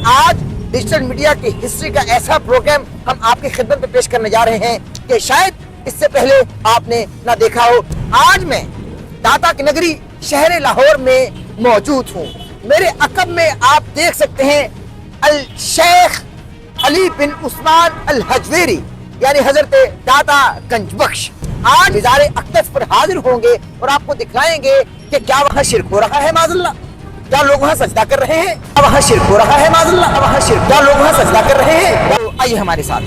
आज digital media की history का ऐसा प्रोग्राम हम आपकी खिदमत में पेश करने जा रहे हैं कि शायद इससे पहले आपने ना देखा हो। आज मैं दाता की नगरी शहर लाहौर में मौजूद हूँ। मेरे अकब में आप देख सकते हैं अल शेख अली बिन उस्मान अल हजवेरी यानी हजरत दाता गंजबख्श आज मिज़ार अक़दस पर हाजिर होंगे और आपको दिखलाएंगे कि क्या वहाँ शिरक हो रहा है माज़अल्लाह, क्या लोग वहाँ सजदा कर रहे हैं, क्या वहाँ शिरक हो रहा है माज़अल्लाह, वहाँ शिरक, क्या लोग वहाँ सजदा कर रहे हैं। तो आइए हमारे साथ।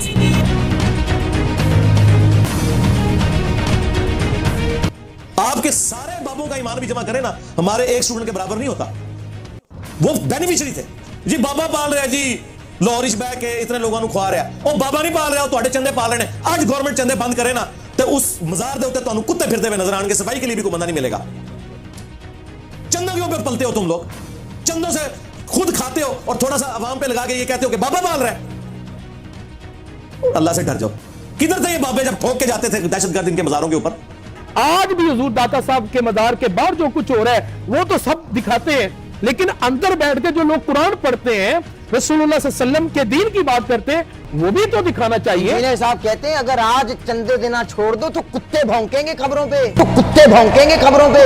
आपके सारे बाबों का ईमान भी जमा करें ना, हमारे एक स्टूडेंट के बराबर नहीं होता। वो बेनिफिशियरी थे जी। बाबा पाल रहा है जी, लाहौरिश बह के इतने लोगों को खुआ रहा है। और बाबा नहीं पाल रहा, ਤੁਹਾਡੇ चंदे पाल रहे हैं। आज गवर्नमेंट चंदे बंद करे ना तो उस मजार दे उत्ते ਤੁਹਾਨੂੰ कुत्ते फिरते हुए नजर आएंगे। सफाई के लिए भी कोई बंदा नहीं मिलेगा। चंदों के ऊपर पलते हो तुम लोग, चंदों से खुद खाते हो और थोड़ा सा अवाम पे लगा के ये कहते हो कि बाबा पाल रहा है। अल्लाह से डर जाओ। किधर थे ये बाबे जब ठोक के जाते थे दहशतगर्द इनके मजारों के ऊपर? आज भी हुजूर दाता साहब के मजार के बाहर जो कुछ हो रहा है वो तो सब दिखाते हैं, लेकिन अंदर बैठ के जो लोग कुरान पढ़ते हैं, रसूलुल्लाह सल्लल्लाहु अलैहि वसल्लम के दीन की बात करते हैं, वो भी तो दिखाना चाहिए। इंजीनियर साहब कहते हैं अगर आज चंदे देना छोड़ दो तो कुत्ते भौंकेंगे खबरों पे, तो कुत्ते भौंकेंगे खबरों पे।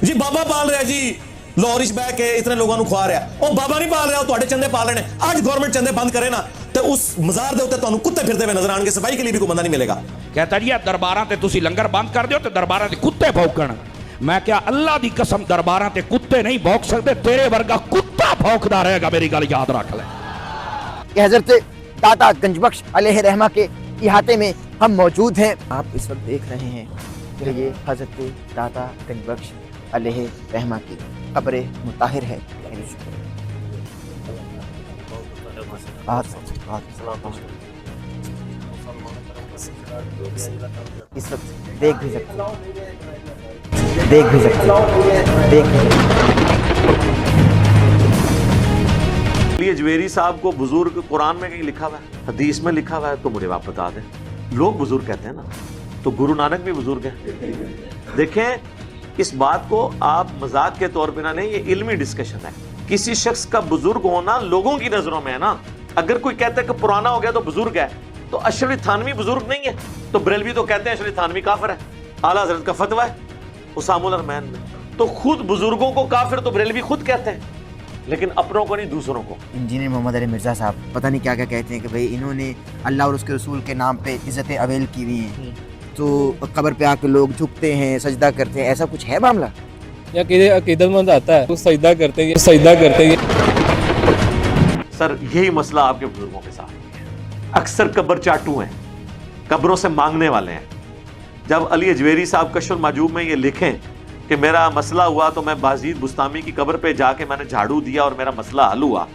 जी बाबा पाल रहा है जी, लाहौरिश बह के इतने लोगों को खुआ रहा है। और बाबा नहीं पाल रहा, ਤੁਹਾਡੇ चंदे पाल रहे हैं। आज गवर्नमेंट चंदे बंद करे ना तो उस मजार दे उत्ते ਤੁਹਾਨੂੰ कुत्ते फिरते हुए नजर आएंगे। सफाई के लिए भी कोई बंदा नहीं मिलेगा। कहता जी दरबारां ते तुसी लंगर बंद कर दियो ते दरबारां ते कुत्ते भौंकण। मैं क्या अल्लाह दी कसम दरबारां ते कुत्ते नहीं भौंक सकते, तेरे वर्गा कुत्ता भौंकदा रहेगा। मेरी गल याद रख ले। हजरत दाता गंजबख्श अलैहि रहमा के इहाते में हम मौजूद हैं। आप इस वक्त देख रहे हैं कि ये हजरत दाता गंजबख्श अलैहि रहमा की कब्र मुताहिर है। इस वक्त देख भी सकते हैं, देख भी सकते हैं, देख भी सकते हैं। अली अजवेरी साहब को बुजुर्ग कुरान में कहीं लिखा हुआ है, हदीस में लिखा हुआ है तो मुझे आप बता दें। लोग बुजुर्ग कहते हैं ना, तो गुरु नानक भी बुजुर्ग है। देखें, इस बात को आप मजाक के तौर पे ना लें, ये इल्मी डिस्कशन है। किसी शख्स का बुजुर्ग होना लोगों की नजरों में है ना। अगर कोई कहता है कि पुराना हो गया तो बुजुर्ग है, तो अशरफ थानवी बुजुर्ग नहीं है, तो बरेलवी तो कहते हैं अशरफ थानवी काफिर है। आला हज़रत का फतवा है उसामुल अरमैन में, तो खुद बुजुर्गों को काफिर तो बरेलवी खुद कहते हैं, लेकिन अपनों को नहीं, दूसरों को। इंजीनियर मोहम्मद अली मिर्जा साहब पता नहीं क्या क्या कहते हैं कि भाई इन्होंने अल्लाह और उसके रसूल के नाम पे इज्जतें अवेल की हुई हैं, तो कब्र पे आके लोग झुकते हैं, सजदा करते हैं, ऐसा कुछ है मामला? या अकीदतमंद आता है, वो सजदा करते हैं, सजदा करते हैं। सर यही मसला आपके बुजुर्गों के साथ है। अक्सर कब्र चाटू हैं, कब्रों से मांगने वाले हैं। जब अली अजवेरी साहब कश्फुल माजूब में ये लिखें कि मेरा मसला हुआ तो मैं बाजीद बुस्तामी की कब्र पे जाके मैंने झाड़ू दिया और मेरा मसला हल हुआ,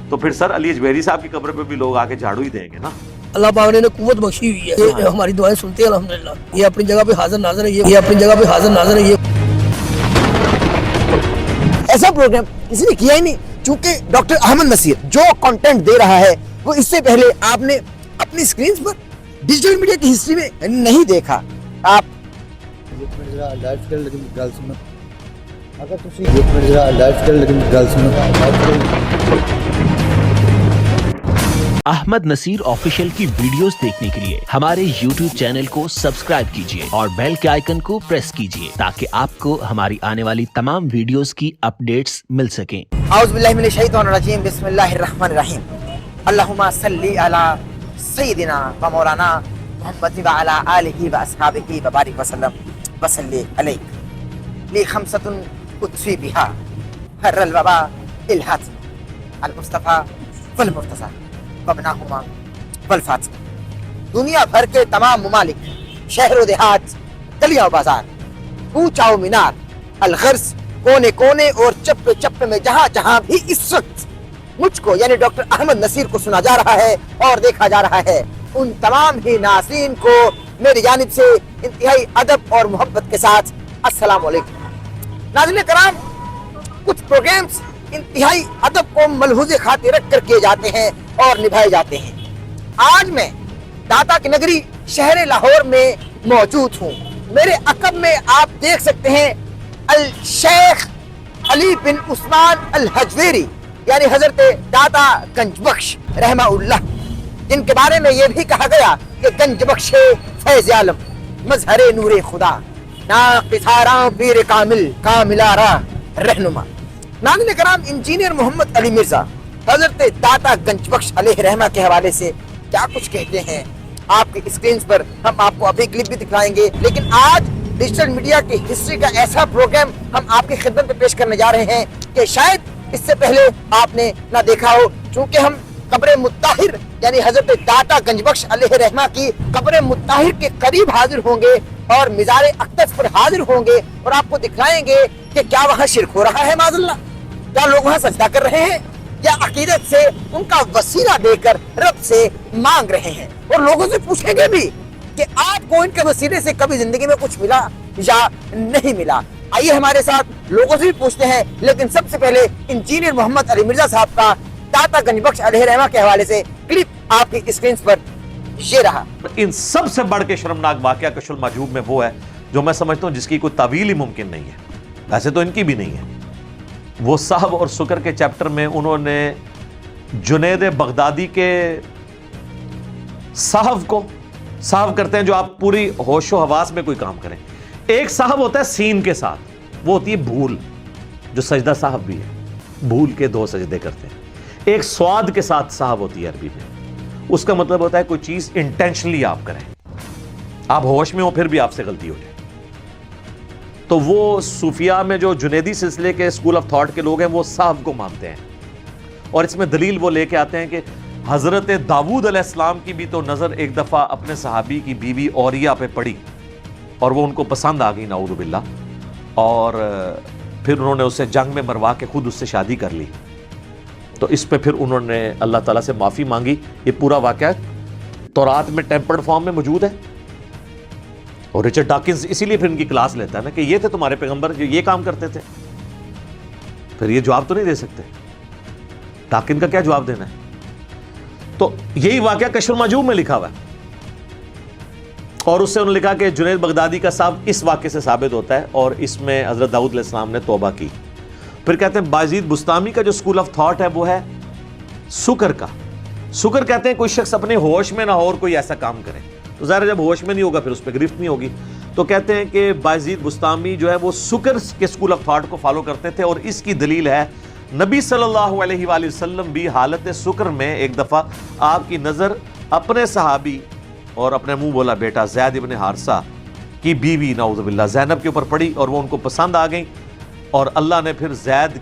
तो फिर सर अली अजवेरी साहब की कब्र पे भी लोग आके झाड़ू ही देंगे ना। अल्लाह पाक ने कुव्वत बख्शी हुई है, ये हमारी दुआएं सुनते हैं अल्हम्दुलिल्लाह। ये अपनी जगह पे हाजिर नाज़िर है, ये अपनी जगह पे हाजिर नाज़िर है। ये ऐसा प्रोग्राम किसी ने किया ही नहीं, चूंकि डॉक्टर अहमद नसीर जो कंटेंट दे रहा है वो इससे पहले आपने अपनी स्क्रीन पर डिजिटल मीडिया की हिस्ट्री में नहीं देखा। आप अहमद नसीर ऑफिशियल की वीडियोस देखने के लिए हमारे YouTube चैनल को सब्सक्राइब कीजिए और बेल के आइकन को प्रेस कीजिए ताकि आपको हमारी आने वाली तमाम वीडियोस की अपडेट्स मिल सकें। औज़ु बिल्लाहि मिनश शैतानिर रजीम, बिस्मिल्लाहिर रहमानिर रहीम। अल्लाहुम्मा सल्ली अला सय्यिदिना व मौलाना मुहम्मद व अला आलिहि व अस्हाबिहि व बारिक वसल्लम वसल्ली अलैहि ली खमसतुन कुत्सी बिहा हर्रल वबा इल हातिम अल मुस्तफा वल मुर्तज़ा वबनाहुमा वल फातिमा। दुनिया भर के तमाम मुमालिक, शहर देहात, गलियां बाजार, ऊंचा मीनार, अलगर्ज, कोने कोने और चप्पे चप्पे में जहां जहां भी इस वक्त मुझको यानी डॉक्टर अहमद नसीर को सुना जा रहा है और देखा जा रहा है, उन तमाम ही नाज़रीन को मेरी जानिब से इंतहाई अदब और मोहब्बत के साथ अस्सलाम वालेकुम। नाज़रीन कराम, कुछ प्रोग्राम्स इंतहाई अदब को मलहूज़े खातिर रख कर किए जाते हैं और निभाए जाते हैं। आज मैं दाता की नगरी शहर लाहौर में मौजूद हूँ। मेरे अकब में आप देख सकते हैं अल शेख अली बिन उस्मान अल हजवेरी यानी हजरत दाता गंज बख्श रहमाउल्लाह, जिनके बारे में ये भी कहा गया कि गंज बख्शे फैज आलम मजहरे नूरे खुदा नाकिसारा पीर कामिल कामिलारा रहनुमा। नाज़रीन कराम, इंजीनियर मोहम्मद अली मिर्जा हजरत दाता गंज बख्श अलैहि रहमा के हवाले से क्या कुछ कहते हैं आपकी स्क्रीन पर हम आपको अभी क्लिप भी दिखाएंगे। लेकिन आज डिजिटल मीडिया की हिस्ट्री का ऐसा प्रोग्राम हम आपकी खिदमत में पेश करने जा रहे हैं कि शायद इससे पहले आपने ना देखा हो, क्योंकि हम कब्र मुत्ताहिर यानी हजरत दाता गंज बख्श अलैहि रहमा की कब्र मुत्ताहिर के करीब हाजिर होंगे और मिज़ार अक़दस पर हाजिर होंगे और आपको दिखाएंगे कि क्या वहाँ शिरक हो रहा है माज़अल्लाह, क्या लोग वहाँ सजदा कर रहे हैं या अकीदत से उनका वसीला देकर रब से मांग रहे हैं। और लोगों से पूछेंगे भी कि आपको इनके वसीले से कभी जिंदगी में कुछ मिला या नहीं मिला। आइए हमारे साथ लोगों से भी पूछते हैं, लेकिन सबसे पहले इंजीनियर मोहम्मद अली मिर्जा साहब का दाता गंज बख्श अलैहि रहमा के हवाले से क्लिप आपकी स्क्रीन पर ये रहा। इन सबसे बढ़ के शर्मनाक वाकया कशुल माजूब में वो है जो मैं समझता हूँ जिसकी कोई तावील ही मुमकिन नहीं है, वैसे तो इनकी भी नहीं है। वो साहब और सुकर के चैप्टर में उन्होंने जुनैद बगदादी के साहब को साहब करते हैं जो आप पूरी होशो हवास में कोई काम करें। एक साहब होता है सीन के साथ, वो होती है भूल, जो सजदा साहब भी है, भूल के 2 सजदे करते हैं। एक स्वाद के साथ साहब होती है अरबी में, उसका मतलब होता है कोई चीज इंटेंशनली आप करें, आप होश में हो फिर भी आपसे गलती हो जाए। तो वो सूफिया में जो जुनैदी सिलसिले के स्कूल ऑफ थॉट के लोग हैं वो साहब को मानते हैं, और इसमें दलील वो लेके आते हैं कि हजरत दाऊद अलैहिस्सलाम की भी तो नजर एक दफा अपने सहाबी की बीवी औरिया पे पड़ी और वो उनको पसंद आ गई नाऊज़ु बिल्लाह, और फिर उन्होंने उससे जंग में मरवा के खुद उससे शादी कर ली। तो इस पे फिर उन्होंने अल्लाह ताला से माफ़ी मांगी। ये पूरा वाक़या तौरात में टेम्पर्ड फॉर्म में मौजूद है, और रिचर्ड डॉकिंस इसीलिए फिर इनकी क्लास लेता है ना कि ये थे तुम्हारे पैगंबर जो ये काम करते थे। फिर ये जवाब तो नहीं दे सकते, डॉकिन का क्या जवाब देना है। तो यही वाक़या कशफुल माजूब में लिखा हुआ है, और उससे उन्होंने लिखा कि जुनैद बगदादी का साहब इस वाक़े से साबित होता है, और इसमें हज़रत दाऊद अलैहिस्सलाम ने तौबा की। फिर कहते हैं बायजीद बुस्तामी का जो स्कूल ऑफ थॉट है वो है सुकर का। सुकर कहते हैं कोई शख्स अपने होश में ना हो और कोई ऐसा काम करे, तो ज़ाहिर जब होश में नहीं होगा फिर उस पर गिरफ्त नहीं होगी। तो कहते हैं कि बायजीद बुस्तामी जो है वो सुकर के स्कूल ऑफ थॉट को फॉलो करते थे, और इसकी दलील है नबी सल्लल्लाहु अलैहि वसल्लम भी हालत सुकर में एक दफ़ा आपकी नज़र अपने सहाबी और अपने मुंह बोला बेटा ज़ैद इब्न हारिसा की बीवी नाऊज़ु बिल्लाह ज़ैनब के ऊपर पड़ी, और वो उनको पसंद आ गई, और अल्लाह ने फिर ज़ैद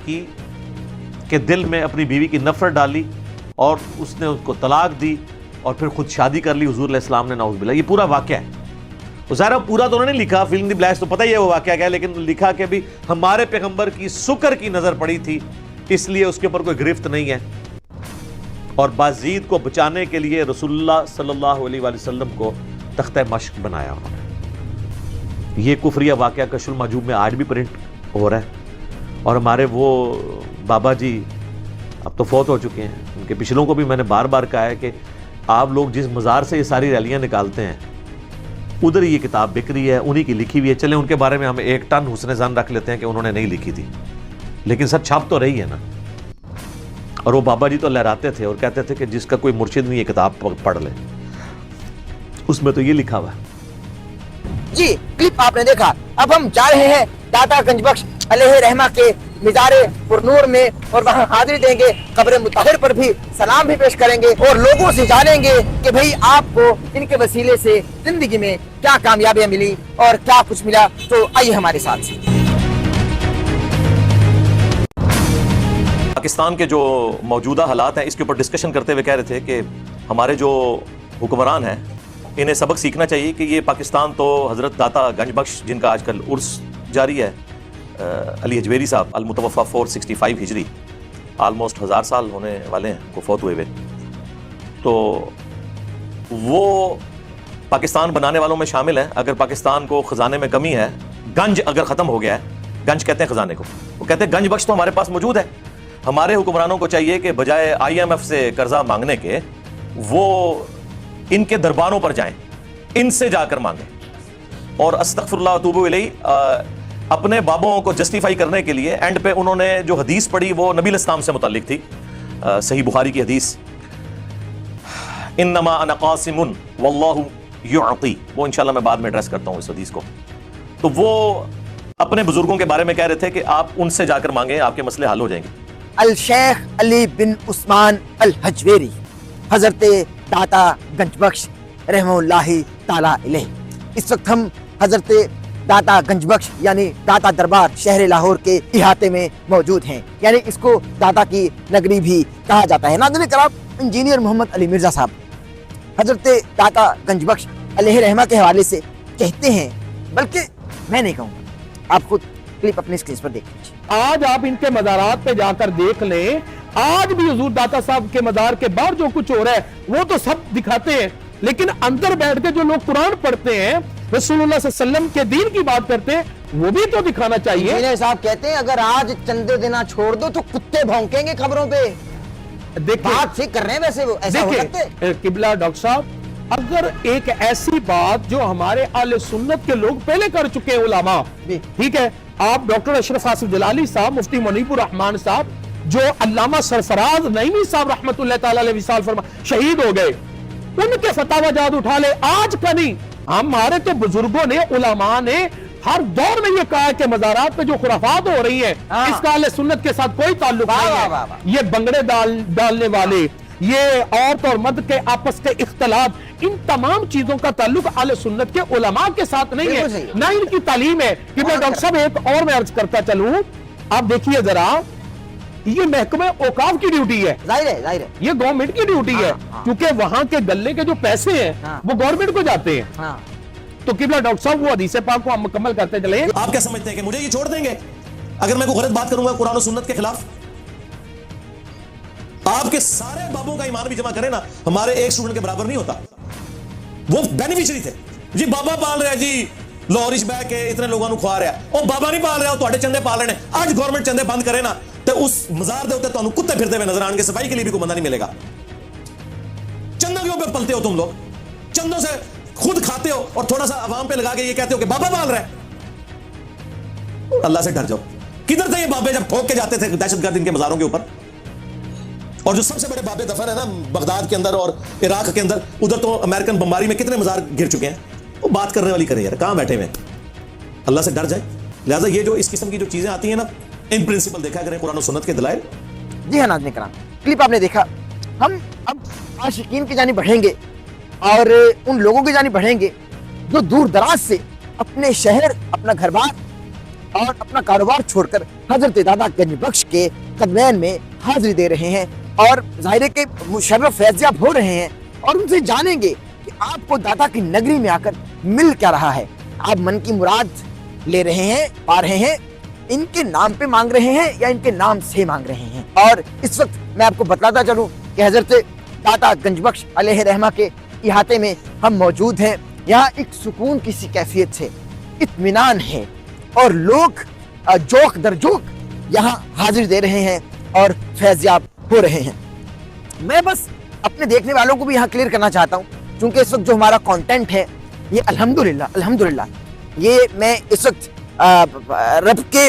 के दिल में अपनी बीवी की नफ़रत डाली और उसने उसको तलाक दी और फिर खुद शादी कर ली हुज़ूर अलैहिस्सलाम ने नाऊज़ु बिल्लाह। ये पूरा वाक़या है। ज़ाहिर पूरा तो उन्होंने लिखा, फिल्म द ब्लैक्स तो पता ही है वो वाक़या क्या है, लेकिन लिखा कि भी हमारे पैगंबर की सुकर की नज़र पड़ी थी इसलिए उसके ऊपर कोई गिरफ्त नहीं है, और बाजीद को बचाने के लिए रसूलुल्लाह सल्लल्लाहु अलैहि वसल्लम को तख्ते मश्क बनाया उन्होंने। ये कुफरिया वाक़या कशफुल माजूब में आज भी प्रिंट हो रहा है, और हमारे वो बाबा जी अब तो फौत हो चुके हैं, उनके पिछलों को भी मैंने बार बार कहा है कि आप लोग जिस मज़ार से ये सारी रैलियाँ निकालते हैं उधर ये किताब बिक रही है, उन्हीं की लिखी हुई है। चलें उनके बारे में हम 1 टन हुस्न ज़न रख लेते हैं कि उन्होंने नहीं लिखी थी, लेकिन सर छाप तो रही है ना। और वो बाबा जी तो लहराते थे और कहते थे कि जिसका कोई मुर्शिद नहीं ये किताब पढ़ ले, उसमें तो ये लिखा हुआ है। जी क्लिप आपने देखा। अब हम जा रहे हैं दाता गंज बख्श अलैहि रहमा के मिज़ारे पुरनूर में, और वहाँ हाजिरी देंगे, कब्र मुत्ताहिर पर भी सलाम भी पेश करेंगे, और लोगों से जानेंगे कि भाई आपको इनके वसीले से जिंदगी में क्या कामयाबियां मिली और क्या कुछ मिला। तो आइए हमारे साथ। पाकिस्तान के जो मौजूदा हालात हैं इसके ऊपर डिस्कशन करते हुए कह रहे थे कि हमारे जो हुक्मरान हैं इन्हें सबक सीखना चाहिए कि ये पाकिस्तान तो हज़रत दाता गंज बख्श जिनका आजकल उर्स जारी है, अली हजवेरी साहब अल-मुतवफ़ा 465 हिजरी, आलमोस्ट 1000 साल होने वाले हैं उनको फौत हुए हुए, तो वो पाकिस्तान बनाने वालों में शामिल है। अगर पाकिस्तान को ख़जाने में कमी है, गंज अगर ख़त्म हो गया है, गंज कहते हैं ख़जाने को, वो कहते हैं गंज बख्श तो हमारे पास मौजूद है। हमारे हुक्मरानों को चाहिए कि बजाय IMF से कर्जा मांगने के वो इनके दरबारों पर जाएं, इनसे जाकर मांगें, और अस्तगफिरुल्लाह व अतूबु इलैह اپنے بابوں کو جسٹیفائی کرنے کے لیے اینڈ پہ انہوں نے جو حدیث پڑھی وہ نبی الاسلام سے متعلق تھی، صحیح بخاری کی حدیث، انما انا قاسم واللہ یعطی، وہ انشاءاللہ میں بعد میں ایڈریس کرتا ہوں اس حدیث کو. تو وہ اپنے بزرگوں کے بارے میں کہہ رہے تھے کہ آپ ان سے جا کر مانگیں، آپ کے مسئلے حل ہو جائیں گے. الشیخ علی بن عثمان الحجویری، حضرت داتا گنج بخش رحمہ اللہ تعالی علیہ. اس وقت ہم حضرت داتا گنج بخش یعنی داتا دربار شہر لاہور کے احاطے میں موجود ہیں، یعنی اس کو داتا کی نگری بھی کہا جاتا ہے. ناظرین کرام، انجینئر محمد علی مرزا صاحب حضرت داتا گنج بخش علیہ رحمہ کے حوالے سے کہتے ہیں، بلکہ میں نہیں کہوں گا، آپ خود کلپ اپنے اسکرین پر دیکھ لیجیے. آج آپ ان کے مزارات پہ جا کر دیکھ لیں، آج بھی حضور داتا صاحب کے مزار کے باہر جو کچھ ہو رہا ہے وہ تو سب دکھاتے ہیں، لیکن اندر بیٹھ کے جو لوگ قرآن پڑھتے ہیں، رسول اللہ صلی اللہ علیہ وسلم کے دین کی بات کرتے ہیں، وہ بھی تو دکھانا چاہیے. انجینئر صاحب کہتے ہیں اگر آج چندے دینا چھوڑ دو تو کتے بھونکیں گے خبروں پہ. بات ٹھیک کر رہے ہیں ویسے وہ ایسا ہو سکتے ہیں. قبلہ ڈاکٹر صاحب، اگر ایک ایسی بات جو ہمارے اہل سنت کے لوگ پہلے کر چکے ہیں علماء، ٹھیک ہے، آپ ڈاکٹر اشرف حاصل جلالی صاحب، مفتی منیب الرحمان صاحب، جو علامہ سرفراز نعیمی صاحب رحمۃ اللہ تعالی علیہ وصال فرما شہید ہو گئے، ان کے فتاوی جات اٹھا لے، آج کا نہیں، ہمارے تو بزرگوں نے، علماء نے ہر دور میں یہ کہا ہے کہ مزارات پہ جو خرافات ہو رہی ہیں اس کا اہل سنت کے ساتھ کوئی تعلق نہیں ہے. یہ بنگڑے ڈالنے والے، یہ عورت اور مرد کے آپس کے اختلاط، ان تمام چیزوں کا تعلق اہل سنت کے علماء کے ساتھ نہیں ہے، نہ ان کی تعلیم ہے. کہ میں ڈاکٹر صاحب ایک اور میں عرض کرتا چلوں، آپ دیکھیے ذرا، یہ محکمہ اوقاف کی ڈیوٹی ہے، ظاہر ہے یہ گورنمنٹ کی ڈیوٹی ہے، کیونکہ وہاں کے گلے کے جو پیسے ہیں وہ گورنمنٹ کو جاتے ہیں. تو قبلہ ڈاکٹر صاحب وہ حدیث پاک کو ہم مکمل کرتے چلیں. آپ کیا سمجھتے ہیں کہ مجھے یہ چھوڑ دیں گے اگر میں کوئی غلط بات کروں گا قرآن و سنت کے خلاف؟ آپ کے سارے بابوں کا ایمان بھی جمع کریں نا، ہمارے ایک اسٹوڈنٹ کے برابر نہیں ہوتا. وہ بینیفیشری تھے جی، بابا پال رہا جی لورش بہ کے اتنے لوگوں کو کھوا رہا، اور بابا نہیں پال رہا، تو چندے پال رہے ہیں. آج گورنمنٹ چندے بند کرے نا تو اس مزار دے ہوتے کتے پھرتے ہوئے نظر آن کے، صفائی کے لیے بھی کوئی بندہ نہیں ملے گا. چندوں کے اوپر پلتے ہو تم لوگ، چندوں سے خود کھاتے ہو اور تھوڑا سا عوام پہ لگا کے یہ کہتے ہو کہ بابا پال رہا ہے. اللہ سے ڈر جاؤ. کدھر تھے یہ بابے جب ٹھوک کے جاتے تھے دہشت گرد ان کے مزاروں کے اوپر؟ اور جو سب سے بڑے بابے دفن ہے نا بغداد کے اندر اور عراق کے اندر، ادھر تو امریکن بمباری میں کتنے مزار گر چکے ہیں. وہ بات کرنے والی کریں یار، کہاں بیٹھے ہوئے؟ اللہ سے ڈر جائے. لہٰذا یہ جو اس قسم کی جو چیزیں آتی ہیں نا، ان پرنسپل دیکھا کریں قرآن و سنت کے دلائل. جی ہاں ناظرین کرام، کلپ آپ نے دیکھا. ہم اب عاشقین کی جانب بڑھیں گے اور ان لوگوں کی جانب بڑھیں گے جو دور دراز سے اپنے شہر، اپنا گھر بار اور اپنا کاروبار چھوڑ کر حضرت داتا گنج بخش کے قدمین میں حاضری دے رہے ہیں اور ظاہر کے مشرف فیضیاب ہو رہے ہیں، اور ان سے جانیں گے کہ آپ کو داتا کی نگری میں آ کر مل کیا رہا ہے. آپ من کی مراد لے رہے ہیں، پا رہے ہیں، ان کے نام پہ مانگ رہے ہیں یا ان کے نام سے مانگ رہے ہیں. اور اس وقت میں آپ کو بتلاتا چلوں کہ حضرت داتا گنج بخش علیہ رحمہ کے احاطے میں ہم موجود ہیں. یہاں ایک سکون کی سی کیفیت ہے، اطمینان ہے، اور لوگ جوک در جوک یہاں حاضر دے رہے ہیں اور فیضیاب ہو رہے ہیں. میں بس اپنے دیکھنے والوں کو بھی یہاں کلیئر کرنا چاہتا ہوں، چونکہ اس وقت جو ہمارا کانٹینٹ ہے یہ الحمدللہ یہ میں اس وقت رب کے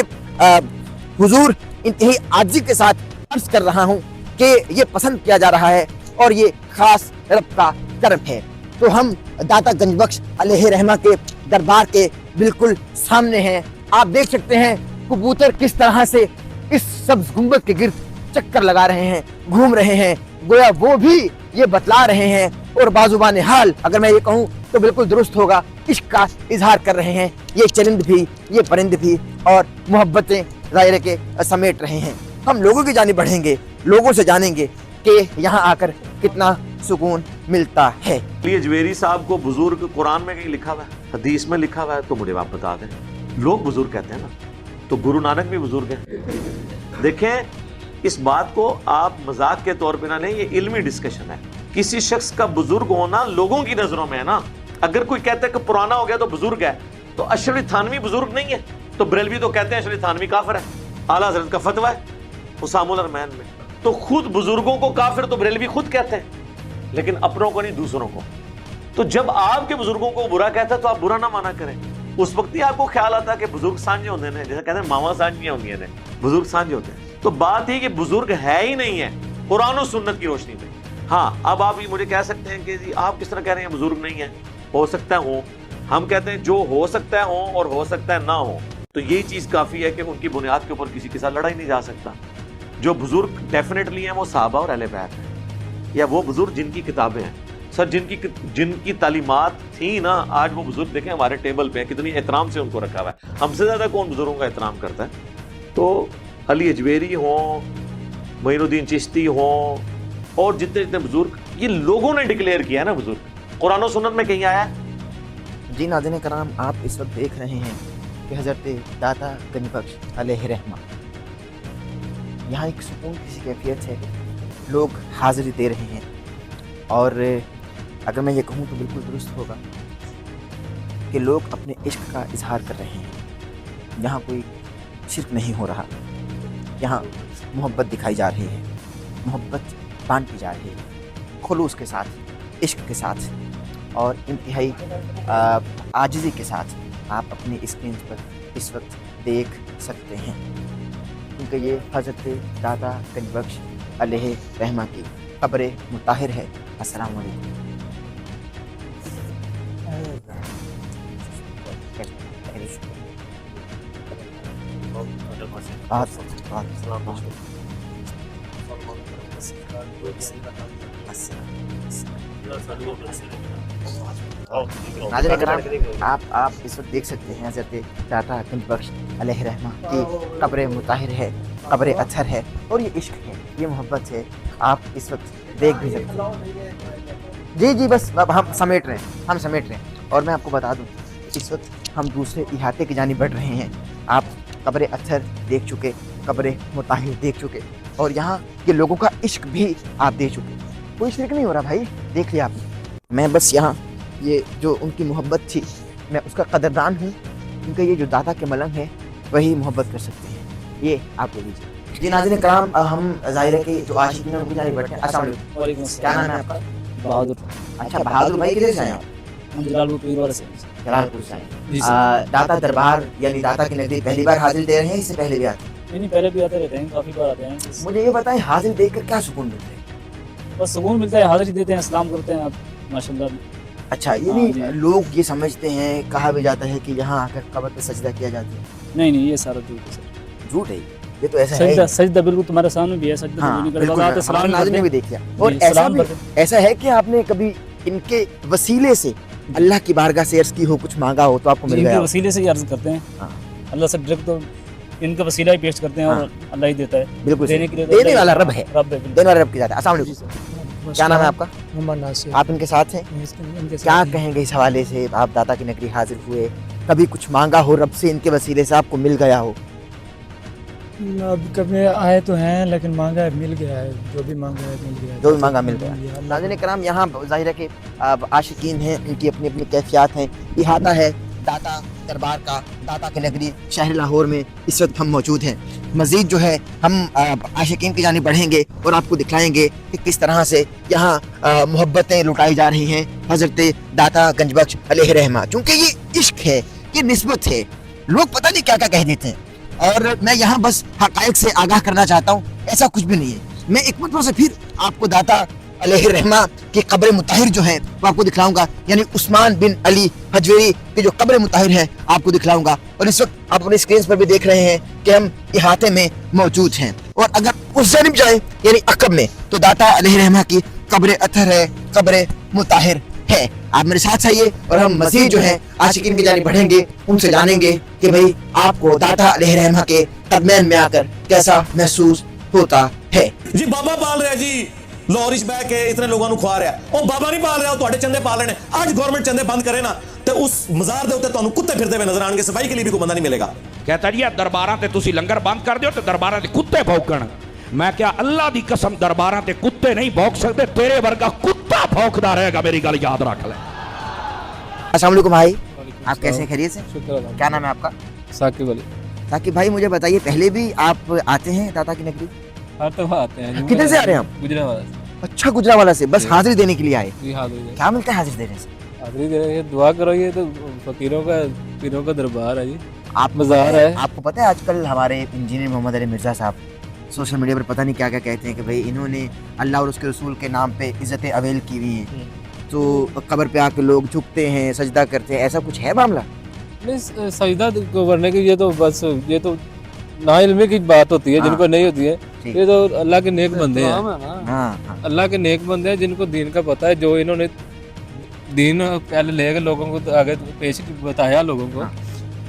حضور انتہائی عاجزی کے ساتھ عرض کر رہا ہوں کہ یہ پسند کیا جا رہا ہے اور یہ خاص رب کا کرم ہے. تو ہم داتا گنج بخش علیہ رحمہ کے دربار کے بالکل سامنے ہیں. آپ دیکھ سکتے ہیں کبوتر کس طرح سے اس سبز گنبد کے گرد چکر لگا رہے ہیں، گھوم رہے ہیں، گویا وہ بھی یہ بتلا رہے ہیں اور بازوبان حال اگر میں یہ کہوں تو بالکل درست ہوگا، عشق کا اظہار کر رہے ہیں. یہ چرند بھی، یہ پرند بھی، اور محبتیں ظاہر کے سمیٹ رہے ہیں. ہم لوگوں کی جانب بڑھیں گے، لوگوں سے جانیں گے کہ یہاں آ کر کتنا سکون ملتا ہے. یہ جویری صاحب کو بزرگ قرآن میں کہیں لکھا ہوا ہے، حدیث میں لکھا ہوا ہے تو مجھے آپ بتا دیں. لوگ بزرگ کہتے ہیں نا، تو گرو نانک بھی بزرگ ہیں. دیکھیں اس بات کو آپ مذاق کے طور پہ نہ لیں، یہ علمی ڈسکشن ہے. کسی شخص کا بزرگ ہونا لوگوں کی نظروں میں ہے نا. اگر کوئی کہتا ہے کہ پرانا ہو گیا تو بزرگ ہے، تو اشرف علی تھانوی بزرگ نہیں ہے. تو بریلوی تو کہتے ہیں اشرف علی تھانوی کافر ہے، اعلیٰ حضرت کا فتویٰ ہے حسام الرحمن میں. تو خود بزرگوں کو کافر تو بریلوی خود کہتے ہیں، لیکن اپنوں کو نہیں، دوسروں کو. تو جب آپ کے بزرگوں کو برا کہتا ہے تو آپ برا نہ مانا کریں. اس وقت ہی آپ کو خیال آتا کہ بزرگ سانجے ہوتے ہیں, جیسے کہتے ہیں ماما سانجیاں ہوتی ہیں, بزرگ سانجے ہوتے ہیں. تو بات یہ کہ بزرگ ہے ہی نہیں ہے قرآن و سنت کی روشنی میں. ہاں اب آپ یہ مجھے کہہ سکتے ہیں کہ جی آپ کس طرح کہہ رہے ہیں بزرگ نہیں ہے, ہو سکتا ہے ہوں. ہم کہتے ہیں جو ہو سکتا ہے ہوں اور ہو سکتا ہے نہ ہو, تو یہی چیز کافی ہے کہ ان کی بنیاد کے اوپر کسی کے ساتھ لڑائی نہیں جا سکتا. جو بزرگ ڈیفینیٹلی ہیں وہ صحابہ اور اہل بیت ہیں, یا وہ بزرگ جن کی کتابیں ہیں سر, جن کی تعلیمات تھیں نا, آج وہ بزرگ دیکھیں ہمارے ٹیبل پہ ہیں, کتنی احترام سے ان کو رکھا ہوا ہے. ہم سے زیادہ کون بزرگوں کا احترام کرتا ہے؟ تو علی اجویری ہوں, معین الدین چشتی ہوں, اور جتنے جتنے بزرگ یہ لوگوں نے ڈکلیئر کیا ہے نا بزرگ, قرآن و سنت میں کہیں آیا ہے؟ جی ناظرین کرام, آپ اس وقت دیکھ رہے ہیں کہ حضرت داتا گنج بخش علیہ رحمہ, یہاں ایک سکون کی کیفیت ہے, لوگ حاضری دے رہے ہیں, اور اگر میں یہ کہوں تو بالکل درست ہوگا کہ لوگ اپنے عشق کا اظہار کر رہے ہیں. یہاں کوئی شرک نہیں ہو رہا, یہاں محبت دکھائی جا رہی ہے, محبت بانٹی جا رہی ہے, خلوص کے ساتھ, عشق کے ساتھ, اور انتہائی عاجزی کے ساتھ آپ اپنی اسکرین پر اس وقت دیکھ سکتے ہیں, کیونکہ یہ حضرت داتا گنج بخش علیہ رحمہ کی قبر مطہر ہے. السلام علیکم. ناظرین کرام, آپ اس وقت دیکھ سکتے ہیں حضرت داتا گنج بخش علیہ رحمہ کی قبر مطہر ہے, قبر اطہر ہے, اور یہ عشق ہے, یہ محبت ہے. آپ اس وقت دیکھ بھی سکتے ہیں. جی بس اب ہم سمیٹ رہے ہیں, اور میں آپ کو بتا دوں اس وقت ہم دوسرے احاطے کی جانب بڑھ رہے ہیں. آپ قبر اطہر دیکھ چکے, قبر مطہر دیکھ چکے, اور یہاں کے لوگوں کا عشق بھی آپ دیکھ چکے. کوئی شرک نہیں ہو رہا بھائی, دیکھ لیا آپ نے. میں بس یہاں یہ جو ان کی محبت تھی میں اس کا قدردان ہوں, کیونکہ یہ جو داتا کے ملنگ ہے وہی محبت کر سکتے ہیں. یہ آپ لے لیجیے. جی ناظرین کرام, ہم ظاہر ہے کہ جو عاشقین ہیں ان کی جانب بیٹھے ہیں. السلام علیکم. وعلیکم السلام. کیا نام ہے آپ کا؟ بہادر. اچھا بہادر بھائی, کدھر سے آئے آپ؟ ہم جلال پور پیر والے سے. جلال پور سے آئے. داتا دربار یعنی داتا کے نزدیک پہلی بار حاضری دے رہے ہیں, اس سے پہلے بھی آتے ہیں؟ نہیں, پہلے بھی آتے رہتے ہیں, کافی بار آتے ہیں. مجھے یہ بتائیں حاضری دیکھ کر کیا سکون ملتا ہے؟ بس سکون ملتا ہے, حاضری دیتے ہیں, اسلام کرتے ہیں آپ ماشاء اللہ. اچھا, یعنی لوگ یہ سمجھتے ہیں, کہا بھی جاتا ہے کہ یہاں آ کر قبر پہ سجدہ کیا جاتا ہے. نہیں, یہ سارا جھوٹ ہے سر. جھوٹ ہے یہ تو ایسا ہے. سجدہ بالکل تمہارے سامنے بھی ہے, سجدہ نہیں کرتا, ناظرین نے بھی دیکھ لیا. اور ایسا ہے کہ آپ نے کبھی ان کے وسیلے سے اللہ کی بارگاہ سے عرض کی ہو, کچھ مانگا ہو تو آپ کو مل گیا؟ ان کے وسیلے سے ہی عرض کرتے ہیں, اللہ سے ڈائریکٹ تو ان کا وسیلہ ہی پیش کرتے ہیں, اور اللہ ہی دیتا ہے. بالکل دینے کے لیے دینے والا رب ہے, دینے والا رب کی ذات ہے. السلام علیکم. کیا نام ہے آپ کا؟ محمد ناصر. آپ ان کے ساتھ ہیں, کیا کہیں گے اس حوالے سے؟ آپ داتا کی نگری حاضر ہوئے, کبھی کچھ مانگا ہو رب سے, ان کے وسیلے سے آپ کو مل گیا ہو؟ اب کبھی آئے تو ہیں لیکن مانگا ہے, مل گیا ہے, جو بھی مانگا ہے مل گیا, جو بھی مانگا مل گیا. ناظرین کرام, یہاں ظاہر ہے کہ عاشقین ہیں, ان کی اپنی اپنی کیفیات ہیں. احاطہ ہے داتا دربار کا, داتا کی نگری شہر لاہور میں اس وقت ہم موجود ہیں. مزید جو ہے ہم عاشقین کی جانب بڑھیں گے اور آپ کو دکھلائیں گے کہ کس طرح سے یہاں محبتیں لٹائی جا رہی ہیں حضرت داتا گنج بخش علیہ رحمہ. چونکہ یہ عشق ہے, یہ نسبت ہے, لوگ پتہ نہیں کیا کیا کہہ دیتے ہیں, اور میں یہاں بس حقائق سے آگاہ کرنا چاہتا ہوں, ایسا کچھ بھی نہیں ہے. میں ایک مرتبہ سے پھر آپ کو داتا علیہ رحمہ کی قبر مطہر جو ہے وہ آپ کو دکھلاؤں گا, یعنی عثمان بن علی حجویری کی جو قبر مطہر ہے آپ کو دکھلاؤں گا. اور اس وقت آپ اپنی اسکرین پر بھی دیکھ رہے ہیں کہ ہم احاطے میں موجود ہیں, اور اگر اس جانب جائیں یعنی عقب میں تو داتا علیہ رحمہ کی قبر اطہر ہے, قبر مطہر ہے. آپ میرے ساتھ آئیے اور ہم مزید جو ہے عاشقین کی جانب بڑھیں گے, ان سے جانیں گے کہ بھئی آپ کو داتا علیہ رحمہ کے قدمین میں آ کر کیسا محسوس ہوتا ہے. جی بابا پال رہا جی, لورش بہ کے اتنے لوگوں کو کھوا رہا, وہ بابا نہیں پال رہا, وہ تواڈے چندے پال رہے ہیں. آج گورنمنٹ چندے بند کرے نا تو اس مزار دے اوتے تانوں کتے پھرتے ہوئے نظر آن گے, صفائی کے لیے بھی کوئی بندہ نہیں ملے گا. کہتا جی درباراں تے تسی لنگر بند کر دیو تے درباراں تے کتے بھوکن. میں کیا اللہ دی قسم درباراں تے کتے نہیں بھوک سکتے, تیرے ورگا کتا بھوکدا رہے گا, میری گل یاد رکھ لے. السلام علیکم بھائی, آپ کیسے ہیں, خیریت سے؟ کیا نام ہے آپ کا؟ ثاقب علی. ثاقب بھائی, مجھے بتائیے پہلے بھی آپ آتے ہیں داتا کی نگری؟ آتے ہیں. کدھر سے آ رہے ہیں آپ؟ گجرا والا. اچھا, گجرا والا سے. بس حاضری دینے کے لیے آئے. جی حاضر. کیا ملتا ہے حاضری دینے سے؟ हाजिरी दे रहे हैं, दुआ करो। ये तो फकीरों का पीरों का दरबार है जी, आप मज़ार है। आपको पता है आजकल हमारे इंजीनियर मोहम्मद अली मिर्ज़ा साहब सोशल मीडिया पर पता नहीं क्या क्या कहते हैं कि भाई इन्होंने अल्लाह और उसके रसूल के नाम पे इज़्ज़तें अवेल की हुई हैं, तो कब्र पे आके लोग झुकते हैं, सजदा करते हैं, ऐसा कुछ है मामला? नहीं, सजदा को करने की ये तो बस ये तो ना इल्मी की बात होती है, हाँ। जिनको नहीं होती है। ठीक। ये तो अल्लाह के नेक बंदे हैं, हाँ अल्लाह के नेक बंदे हैं जिनको दीन का पता है, जो इन्होंने दीन पहले लेकर लोगों को आगे पेश बताया, लोगों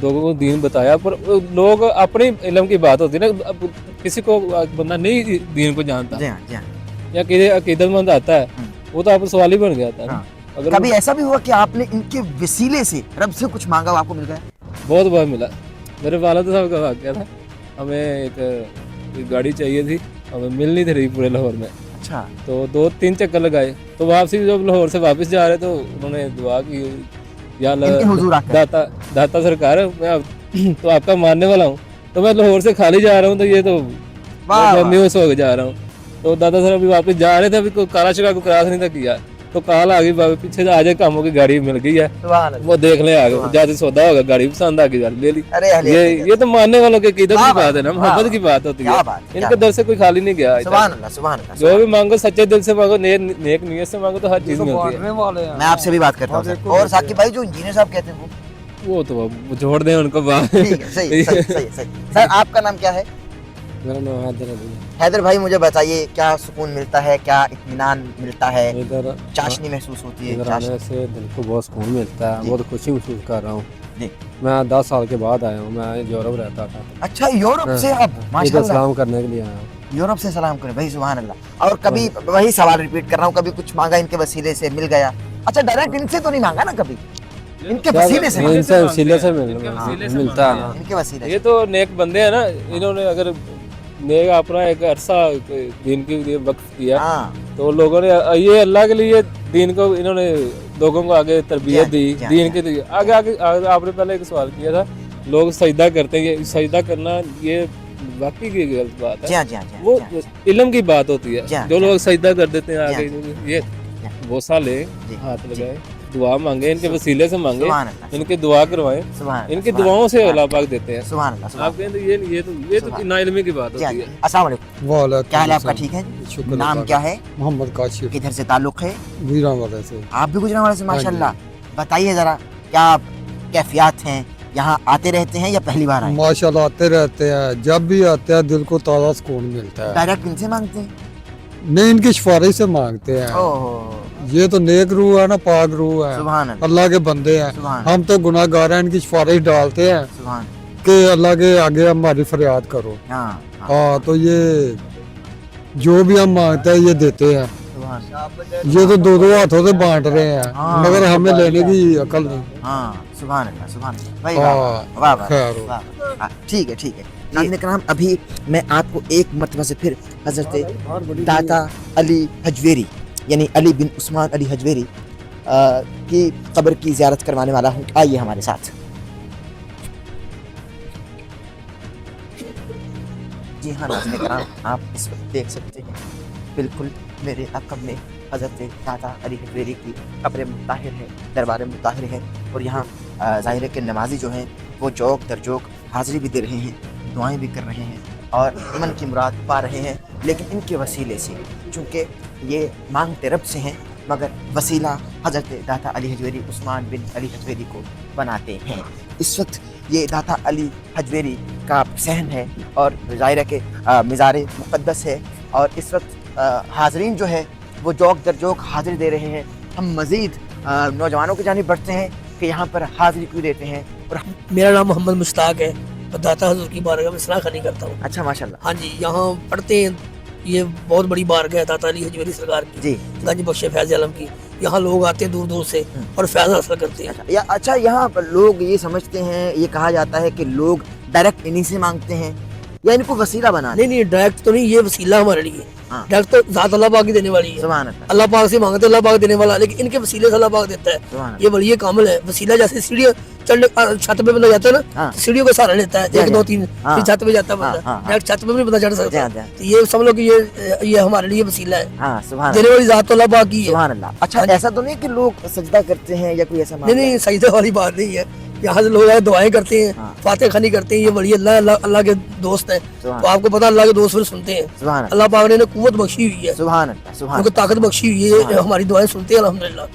को दीन बताया। पर लोग अपनी इल्म की बात होती है ना, अब किसी को बंदा नहीं दीन को जानता जी हाँ जी हाँ। या किसी अकीदतमंद आता है, वो तो आप सवाल ही बन गया था। हाँ। अगर कभी ऐसा भी हुआ कि आपने इनके वसीले से रब से कुछ मांगा और आपको मिल गया? बहुत बार मिला। मेरे वालिद साहब का वाक़या था, हमें एक गाड़ी चाहिए थी, हमें मिल नहीं रही पूरे लाहौर में। अच्छा। तो 2-3 चक्कर लगाए, तो वापसी जब लाहौर से वापस जा रहे तो उन्होंने दुआ की, या इनके हुजूर आकर। दाता सरकार मैं तो आपका मानने वाला हूँ, तो मैं लाहौर से खाली जा रहा हूँ, तो ये तो वाह। म्यूस हो के जा रहा हूँ। तो दादा साहब अभी वापस जा रहे थे, अभी कोई काला शिका को क्रॉस नहीं था किया, तो कॉल आ गई पीछे से, आज कामों की गाड़ी मिल गई है, सुभान अल्लाह। वो देख ले आ गए, जाते सौदा होगा, गाड़ी पसंद आ गई, गाड़ी ले ली। अरे ये तो मानने वालों के कीदत वाह की बात है ना, वाह, मोहब्बत की बात होती क्या है। बात, क्या इनके दर से कोई खाली नहीं गया। सुभान अल्लाह सुभान अल्लाह। जो भी मांगो सच्चे दिल से मांगो, नेक नीयत से मांगो, तो हर चीज मिलती है। मैं आपसे भी बात करता हूँ सर। और साकिब भाई जो इंजीनियर साहब कहते हैं वो तो अब छोड़ दें उनको बात। ठीक है, सही सही सही सही। सर आपका नाम क्या है? मेरा नाम हैदर अली है। हैदर भाई मुझे बताइए, क्या सुकून मिलता है, क्या इत्मीनान मिलता है, इधर चाशनी महसूस होती है? इधर आने से दिल को बहुत सुकून मिलता है, जी। बहुत खुशी महसूस कर रहा हूँ जी। मैं 10 साल के बाद आया हूँ, मैं यूरोप रहता था। अच्छा, यूरोप से आप? इधर माशाल्लाह, सलाम करने के लिए आया हूँ। यूरोप से सलाम करें भाई, सुभान अल्लाह। और कभी वही सवाल रिपीट कर रहा हूँ, कभी कुछ मांगा इनके वसीले से मिल गया? अच्छा, डायरेक्ट इनसे तो नहीं मांगा ना कभी, इनके वसीले से मांगा? इनसे वसीले से मिलता है ना। इनके वसीले ये तो नेक बंदे हैं ना, इन्होंने अगर नेक अपना एक अरसा दीन के लिए वक्फ किया, हाँ। तो लोगों ने ये अल्लाह के लिए दीन को इन्होंने लोगों को आगे तरबियत दी, जी हाँ, दीन के लिए आगे आपने पहले एक सवाल किया था, लोग सजदा करते हैं, ये सजदा करना ये वाकई की गलत बात जी है। हाँ, जी हाँ, जी हाँ, वो जी हाँ। इल्म की बात होती जी है, हाँ, जो जी लोग सजदा कर देते हैं जी आगे, ये बोसा ले, जी, हाथ जी। लगाए, दुआ मांगे, इनके वसीले से मांगे, सुभान अल्लाह, इनकी दुआ करवाएं, सुभान अल्लाह, इनकी सुभान दुआओं से अल्लाह, अल्लाह पाक देते हैं। सुभान अल्लाह, सुभान आप कहें तो ये तो सुभान। ना इल्मी की बात जी हाँ, होती जी। है। अस्सलाम वालेकुम। क्या हाल है आपका? ठीक है? शुक्र नाम अल्लाह क्या है? मोहम्मद काशिफ, किधर से ताल्लुक है? गुजरांवाला से। आप भी गुजरांवाला से? माशाल्लाह। बताइए जरा, क्या कैफियत हैं, यहाँ आते रहते हैं या पहली बार आए? माशाल्लाह आते रहते हैं, जब भी आते हैं दिल को ताज़ा सुकून मिलता है। डायरेक्ट इनसे मांगते हैं? नहीं, इनकी सिफारिश से मांगते हैं। ओहो, ये तो नेक रूह है ना, पाक रूह है, सुभान अल्लाह, अल्लाह के बंदे हैं। सुभान हम तो गुनाहगार हैं, इनकी सिफारिश डालते हैं सुभान। कि अल्लाह के आगे हमारी फरियाद करो। हाँ हाँ, हाँ, तो ये जो भी हम मांगते हैं ये देते हैं। सुभान। ये तो दो हाथों से बांट रहे हैं, हाँ। मगर हमें लेने की अकल नहीं। हाँ, सुभान अल्लाह, सुभान अल्लाह। भाई हाँ, वाह वाह वाह, खैर हो। वाह, वाह। हाँ, ठीक है ठीक है। नाज़रीन करम, अभी मैं आपको एक मरतबा से फिर हज़रत दाता अली हजवेरी यानी अली बिन उस्मान अली हजवेरी की कब्र की ज़ियारत करवाने वाला हूँ। आइए हमारे साथ। जी हाँ नाज़रीन करम, आप इस वक्त देख सकते हैं बिल्कुल मेरे अक़ब में हज़रत दाता अली हजवेरी की कब्र मुताहिर है, दरबार मुताहिर है। और यहाँ ज़ाहिर है कि नमाजी जो हैं वो चौक दर चौक हाज़िरी भी दे रहे हैं, दुआएं भी कर रहे हैं और मन की मुराद पा रहे हैं। लेकिन इनके वसीले से, चूँकि ये मांगते रब से हैं, मगर वसीला हज़रत दाता अली हजवेरी उस्मान बिन अली हजवेरी को बनाते हैं। इस वक्त ये दाता अली हजवेरी का सहन है और ज़ाहिर है कि मज़ार मुक़द्दस है। और इस वक्त हाज़रीन जो है वो चौक दर चौक हाज़िरी दे रहे हैं। हम मज़ीद नौजवानों की जानिब बढ़ते हैं कि यहाँ पर हाज़िरी क्यों देते हैं। और मेरा नाम मोहम्मद मुश्ताक है, मैं दाता हज़ूर की बारगाह में सलाह खानी करता हूँ। अच्छा, माशाल्लाह। हाँ जी, यहाँ पढ़ते हैं, ये बहुत बड़ी बारगाह है दाता अली हजवेरी सरकार की, जी, गंज बख्श फैज़ आलम की। यहाँ लोग आते हैं दूर दूर से और फैज़ हासिल करते हैं। अच्छा, यहाँ पर लोग ये समझते हैं, ये कहा जाता है कि लोग डायरेक्ट इन्हीं से मांगते हैं, या इनको वसीला बना नहीं नहीं डायरेक्ट तो नहीं, ये वसीला हमारे लिए, हाँ। डायरेक्ट तो ज़ात अल्लाह पाक ही देने वाली है। सुभान अल्लाह। अल्लाह पाक से मांगते अल्लाह पाक देने वाला, लेकिन इनके वसीले से अल्लाह पाक देता सुभान है। ये वली कामिल है। वसीला जैसे सीढ़ियाँ चढ़ने छत पे बंदा जाता है ना, हाँ। तो सीढ़ियों का सहारा लेता है, 1 2 3 हाँ। फिर छत पे जाता है हाँ, बंदा, हाँ, डायरेक्ट छत पे भी नहीं बंदा चढ़ सकता। हाँ। तो ये समझ लो कि ये हमारे लिए वसीला है, हाँ सुभान देने वाली ज़ात तो अल्लाह पाक ही है। सुभान अल्लाह। अच्छा ऐसा तो नहीं कि लोग सजदा करते हैं या कोई ऐसा नहीं नहीं, सजदे वाली बात नहीं है। यहाँ से लोग आए दुआएं करते हैं, हाँ। फातिहा खानी करते हैं, ये वली अल्लाह अल्लाह के दोस्त हैं। सुभान तो आपको पता अल्लाह के दोस्त फिर सुनते हैं। सुभान अल्लाह पाक ने इन्हें कुव्वत बख्शी हुई है, सुभान अल्लाह सुभान उनको ताकत बख्शी हुई है, ये हमारी दुआएं सुनते हैं अल्हम्दुलिल्लाह।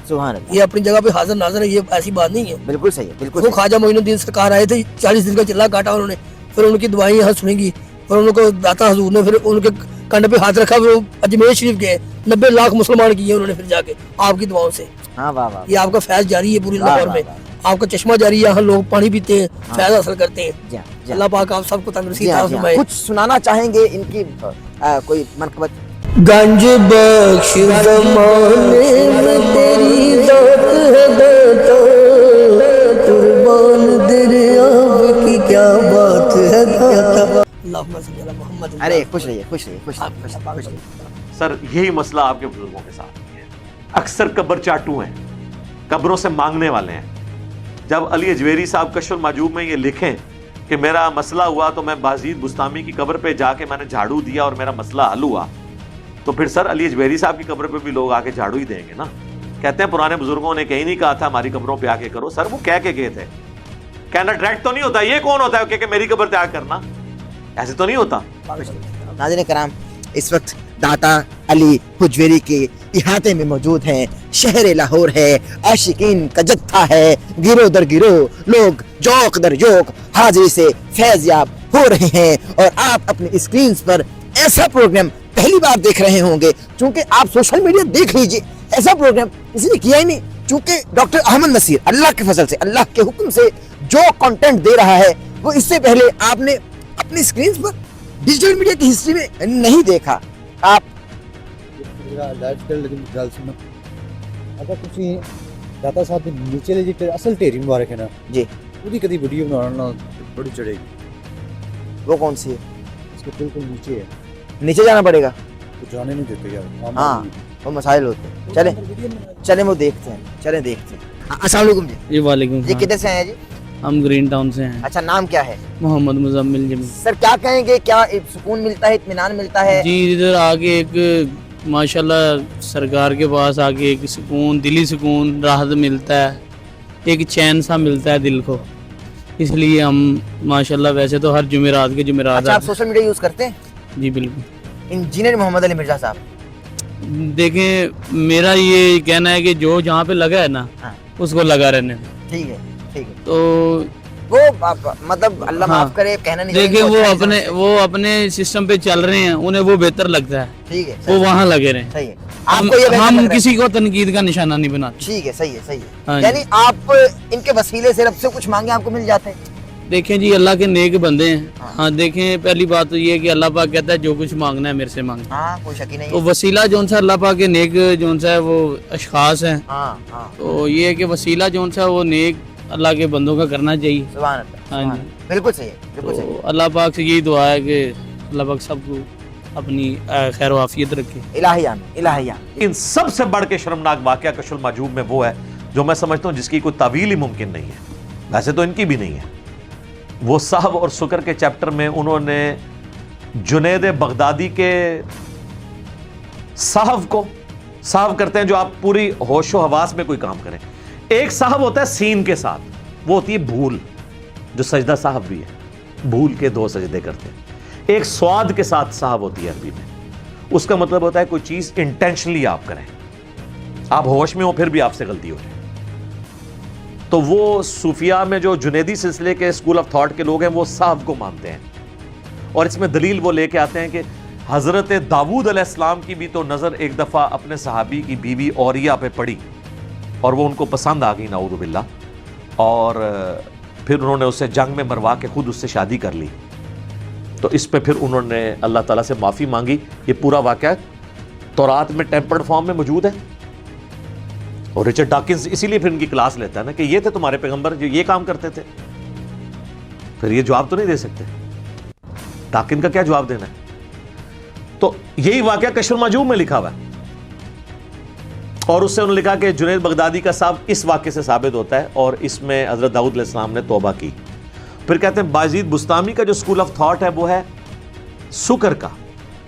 सुभान अल्लाह। ये अपनी जगह पे हाजिर नाजिर है, ये ऐसी बात नहीं है। बिल्कुल सही है, बिल्कुल वो सही। ख्वाजा मोइनुद्दीन सरकार आए थे, 40 दिन का चिल्ला काटा उन्होंने, फिर उनकी दुआएं यहाँ सुनेंगी, फिर उनको दाता हजूर ने फिर उनके कंधे पे हाथ रखा, फिर वो अजमेर शरीफ गए, 90 लाख मुसलमान किए उन्होंने फिर जाके आपकी दुआओं से। हाँ वाह वाह। ये आपका फैज जारी है पूरी वाह, लाहौर वाह, में, वाह। आपका चश्मा जारी है, यहाँ लोग पानी पीते हैं, फैज हासिल करते हैं। जी हाँ, जी हाँ। अल्लाह पाक आप सबको तंदुरुस्ती जी हाँ, अता जी हाँ। फरमाए। कुछ सुनाना चाहेंगे इनकी कोई मनकबत? गंज बख्श ज़माने में तेरी ज़ात है बेटा, कुर्बान दरियाव की क्या बात है दाता। अल्लाहुम्मा सल्ली अला मुहम्मद। अरे खुश रहिए, खुश रहिए, खुश रहिए, खुश रहिए, खुश रहिए। सर यही मसला आपके बुजुर्गों के साथ है। अक्सर कब्र चाटू हैं, कब्रों से मांगने वाले हैं। जब अली अजवेरी साहब कश्फुल माजूब में ये लिखें कि मेरा मसला हुआ तो मैं बाजीद बुस्तामी की कब्र पे जाके मैंने झाड़ू दिया और मेरा मसला हल हुआ, तो फिर सर अली अजवेरी साहब की कब्र पे भी लोग आके झाड़ू ही देंगे ना। कहते हैं पुराने बुजुर्गों ने कहीं नहीं कहा था हमारी कब्रों पे आके करो। सर वो कह के गए थे, कहना डायरेक्ट तो नहीं होता। ये कौन होता है कि मेरी कब्र त्याग करना? ऐसे तो नहीं होता। नाज़रीन कराम, इस वक्त दाता अली हुजवेरी के इहाते में मौजूद हैं। शहर लाहौर है, आशिकीन का जत्था है, गिरो दर गिरो लोग जोक दर जोक हाजिरी से फैज़याब हो रहे हैं। और आप अपनी स्क्रीन पर ऐसा प्रोग्राम पहली बार देख रहे होंगे, क्योंकि आप सोशल मीडिया देख लीजिए, ऐसा प्रोग्राम किसी ने किया ही नहीं। चूंकि डॉक्टर अहमद नसीर अल्लाह के फजल से, अल्लाह के हुक्म से जो कंटेंट दे रहा है वो इससे पहले आपने अपनी स्क्रीन पर डिजिटल मीडिया की हिस्ट्री में नहीं देखा। आप अगर ਤੁਸੀਂ ਦਾਤਾ ਸਾਹਿਬ ਦੇ ਨੀਚੇ ਜਿਹੜੀ ਅਸਲ ਢੇਰੀ ਮੁਬਾਰਕ ਹੈ ਨਾ जी, ਉਹਦੀ ਕਦੀ ਵੀਡੀਓ ਬਣਾਉਣਾ ਬੜੀ ਚੜੇਗੀ। वो कौन सी है? इसके बिल्कुल नीचे है, नीचे जाना पड़ेगा। तो जाने नहीं देते यार। हाँ वो मसाइल होते हैं। चले चले वो देखते हैं, चले देखते हैं। अस्सलाम वालेकुम जी। जी वालेकुम ये किधर से हैं जी? हम ग्रीन टाउन से हैं। अच्छा, नाम क्या है? मोहम्मद मुजम्मिल जमील। सर क्या कहेंगे, क्या सुकून मिलता है, इत्मीनान मिलता है? जी इधर आके एक माशाल्लाह सरकार के पास आके एक सुकून, दिली सुकून, राहत मिलता है, एक चैन सा मिलता है दिल को। इसलिए हम माशाल्लाह, वैसे तो हर जुमेरात के जुमेरात। अच्छा, आप सोशल मीडिया यूज करते हैं? जी बिल्कुल। इंजीनियर मोहम्मद अली मिर्जा साहब, देखें मेरा ये कहना है कि जो जहाँ पे लगा है ना हाँ। उसको लगा रहने दें। ठीक है, ठीक है। तो वो मतलब अल्लाह हाँ। माफ करे, कहना नहीं देखिए चाहिए, वो अच्छा अपने नहीं वो अपने सिस्टम पे चल रहे हैं, उन्हें वो बेहतर लगता है, समझते। ठीक है, वो सही वहाँ लगे रहे। सही है। आपको ये बेहतर लग हम रहा है? किसी को तनकीद का निशाना नहीं बनाते। ठीक है, सही है, सही हाँ है। जी। यानी आप इनके वसीले से रब से कुछ मांगे आपको मिल जाते हैं। देखें जी अल्लाह के नेक बंदे हैं। हाँ। हाँ देखें, पहली बात तो ये है कि अल्लाह पाक कहता है जो कुछ मांगना है मेरे से मांगना। हाँ, कोई शक ही नहीं तो है। वसीला जोन सा अल्लाह पाक के नेक जोन सा है वो अशखास हैं। हाँ हाँ, तो ये है कि वसीला जोन सा वो नेक अल्लाह के बंदों का करना चाहिए। सुभान अल्लाह, हाँ सुभान जी। अल्लाह। बिल्कुल सही है, बिल्कुल सही तो है। अल्लाह पाक से यही दुआ है कि अल्लाह पाक सबको अपनी खैर वाफियत रखे। इलाही आमीन, इलाही आमीन। इन सबसे बढ़ के शर्मनाक वाकया कश्फुल माजूब में वो है जो मैं समझता हूँ जिसकी कोई तावील ही मुमकिन नहीं है, वैसे तो इनकी भी नहीं है। वो साहब और सुकर के चैप्टर में उन्होंने जुनैद बगदादी के साहब को साहब करते हैं जो आप पूरी होशो हवास में कोई काम करें। एक साहब होता है सीन के साथ, वो होती है भूल, जो सजदा साहब भी है, भूल के 2 सजदे करते हैं। एक स्वाद के साथ साहब होती है अरबी में, उसका मतलब होता है कोई चीज इंटेंशनली आप करें, आप होश में हो फिर भी आपसे गलती हो जाए। तो वो सूफिया में जो जुनैदी सिलसिले के स्कूल ऑफ थॉट के लोग हैं वो साहब को मानते हैं, और इसमें दलील वो लेके आते हैं कि हजरत दाऊद अलैहिस्सलाम की भी तो नज़र एक दफ़ा अपने सहाबी की बीवी औरिया पे पड़ी और वो उनको पसंद आ गई नाऊज़ु बिल्लाह, और फिर उन्होंने उससे जंग में मरवा के खुद उससे शादी कर ली। तो इस पे फिर उन्होंने अल्लाह ताला से माफ़ी मांगी। ये पूरा वाक़या तौरात में टेम्पर्ड फॉर्म में मौजूद है, और रिचर्ड डॉकिंस इसीलिए फिर इनकी क्लास लेता है ना कि ये थे तुम्हारे पैगंबर जो ये काम करते थे। फिर ये जवाब तो नहीं दे सकते। ताकिन का क्या जवाब देना है? तो यही वाकया कश्फुल माजूम में लिखा हुआ है, और उससे उन्होंने लिखा कि जुनैद बगदादी का साहब इस वाक़े से साबित होता है, और इसमें हज़रत दाऊद अलैहिस्सलाम ने तौबा की। फिर कहते हैं बायजीद बुस्तामी का जो स्कूल ऑफ थॉट है वो है सुकर का।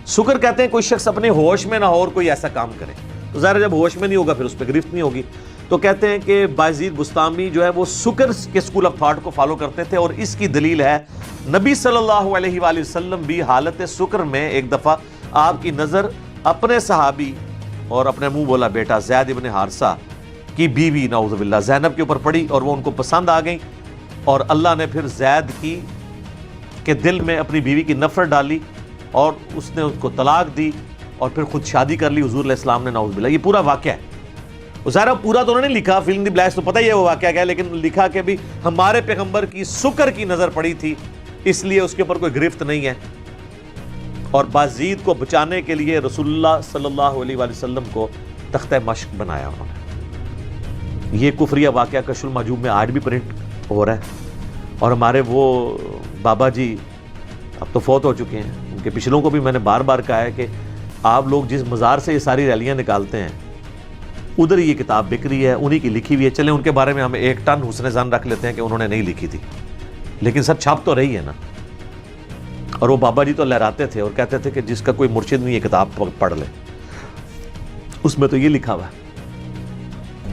सुकर कहते हैं कोई शख्स अपने होश में ना हो और कोई ऐसा काम करे, तो ज़ाहिर जब होश में नहीं होगा फिर उस पर गिरफ्त नहीं होगी। तो कहते हैं कि बायजीद बुस्तामी जो है वो सुकर के स्कूल ऑफ थॉट को फॉलो करते थे, और इसकी दलील है नबी सल्लल्लाहु अलैहि वसल्लम भी हालत सुकर में एक दफ़ा आपकी नज़र अपने सहाबी और अपने मुंह बोला बेटा ज़ैद इब्न हारिसा की बीवी नाउज़ुबिल्लाह ज़ैनब के ऊपर पड़ी, और वो उनको पसंद आ गई, और अल्लाह ने फिर ज़ैद के दिल में अपनी बीवी की नफ़रत डाली और उसने उसको तलाक दी और फिर खुद शादी कर ली हुज़ूर अलैहिस्सलाम ने नाउज़ुबिल्लाह। ये पूरा वाक़या है। ज़ाहिर पूरा तो उन्होंने लिखा, फिल्म दी ब्लैक्स तो पता ही है वो वाक़या क्या है, लेकिन लिखा कि भी हमारे पैगंबर की सुकर की नज़र पड़ी थी, इसलिए उसके ऊपर कोई गिरफ्त नहीं है। और बाजीद को बचाने के लिए रसूलुल्लाह सल्लल्लाहु अलैहि वसल्लम को तख्ते मश्क बनाया उन्होंने। ये कुफरिया वाक़या कश्फुल माजूम में आज भी प्रिंट हो रहा है, और हमारे वो बाबा जी अब तो फौत हो चुके हैं, उनके पिछलों को भी मैंने बार बार कहा है कि आप लोग जिस मज़ार से ये सारी रैलियाँ निकालते हैं उधर ये किताब बिक रही है, उन्हीं की लिखी हुई है। चलें उनके बारे में हम 1 टन हुस्न ज़न रख लेते हैं कि उन्होंने नहीं लिखी थी, लेकिन सर छप तो रही है ना। और वो बाबा जी तो लहराते थे और कहते थे कि जिसका कोई मुर्शिद नहीं ये किताब पढ़ ले, उसमें तो ये लिखा हुआ है।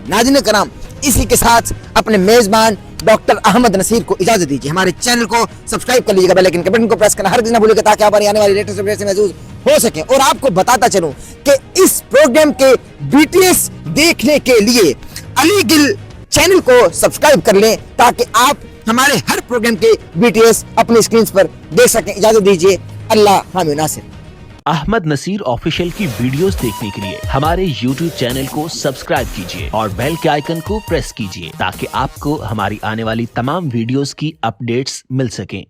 नाज़रीन कराम, इसी के साथ अपने मेजबान डॉक्टर अहमद नसीर को इजाजत दीजिए। हमारे चैनल को सब्सक्राइब कर लीजिएगा, बेल आइकन के बटन को प्रेस करना हरगिज़ ना भूलिएगा, ताकि हमारी आने वाली लेटेस्ट अपडेट से महसूस हो सके। और आपको बताता चलूं कि इस प्रोग्राम के BTS देखने के लिए अली गिल चैनल को सब्सक्राइब कर लें, ताकि आप हमारे हर प्रोग्राम के BTS अपनी स्क्रीन पर देख सकें। इजाजत दीजिए, अल्लाह हामी नासिर। अहमद नसीर ऑफिशियल की वीडियोस देखने के लिए हमारे YouTube चैनल को सब्सक्राइब कीजिए और बेल के आइकन को प्रेस कीजिए, ताकि आपको हमारी आने वाली तमाम वीडियोस की अपडेट्स मिल सकें।